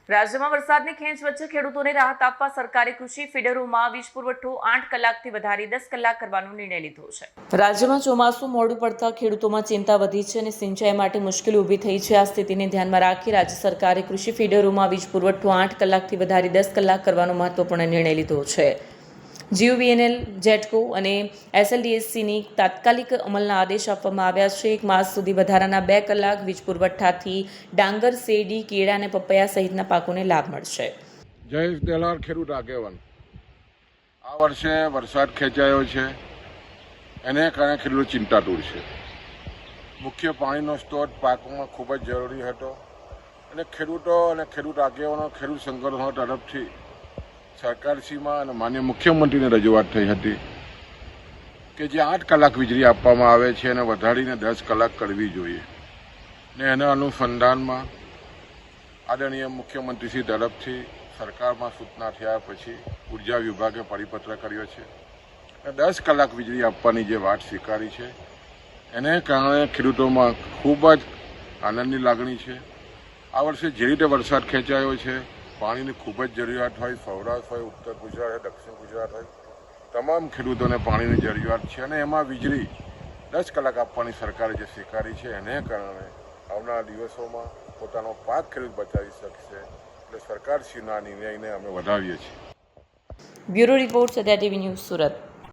રાજ્યમાં વરસાદની ખેંચ વચ્ચે ખેડૂતોને રાહત આપવા સરકારે કૃષિ ફીડરોમાં વીજ પુરવઠો 8 કલાકથી વધારી 10 કલાક કરવાનો નિર્ણય લીધો છે। રાજ્યમાં ચોમાસું મોડું પડતા ખેડૂતોમાં ચિંતા વધી છે અને સિંચાઈ માટે મુશ્કેલી ઊભી થઈ છે। આ સ્થિતિને ધ્યાનમાં રાખી રાજ્ય સરકારે કૃષિ ફીડરોમાં વીજ પુરવઠો 8 કલાકથી વધારી 10 કલાક કરવાનો મહત્વપૂર્ણ નિર્ણય લીધો છે। જીયુવીએનએલ, જેટકો અને એસએલડીએસસીની તાત્કાલિક અમલના આદેશ આપવામાં આવ્યા છે। 1 માસ સુધી વધારાના 2 કલાક વીજ પુરવઠાથી ડાંગર, શેરડી, કેળા અને પપૈયા સહિતના પાકોને લાભ મળશે। જયેશ દેલાર, ખેડૂત આગેવાન। આ વર્ષે વરસાદ ખેંચાયો છે, એને કારણે ખેડૂતો ચિંતાતુર છે। મુખ્ય પાણીનો સ્ત્રોત પાકોમાં ખૂબ જ જરૂરી હતો અને ખેડૂતો અને ખેડૂત આગેવાનો, ખેડૂત સંગઠનો તરફથી સરકારશ્રીમાં અને માનનીય મુખ્યમંત્રીને રજૂઆત થઈ હતી કે જે 8 કલાક વીજળી આપવામાં આવે છે એને વધારીને 10 કલાક કરવી જોઈએ ને એના અનુસંધાનમાં આદરણીય મુખ્યમંત્રીશ્રી તરફથી સરકારમાં સૂચના થયા પછી ઉર્જા વિભાગે પરિપત્ર કર્યો છે અને 10 કલાક વીજળી આપવાની જે વાત સ્વીકારી છે એને કારણે ખેડૂતોમાં ખૂબ જ આનંદની લાગણી છે। આ વર્ષે જે રીતે વરસાદ ખેંચાયો છે, પાણીની ખૂબ જ જરૂરિયાત હોય, સૌરાષ્ટ્ર હોય, ઉત્તર ગુજરાત હોય, દક્ષિણ ગુજરાત હોય, તમામ ખેડૂતોને પાણીની જરૂરિયાત છે અને એમાં વીજળી 10 કલાક આપવાની સરકારે જે સ્વીકારી છે એને કારણે આવનારા દિવસોમાં પોતાનો પાક ખેડૂત બચાવી શકશે। એટલે સરકારશ્રીના નિર્ણયને અમે વધાવીએ છીએ। Bureau report, Satya TV news, Surat.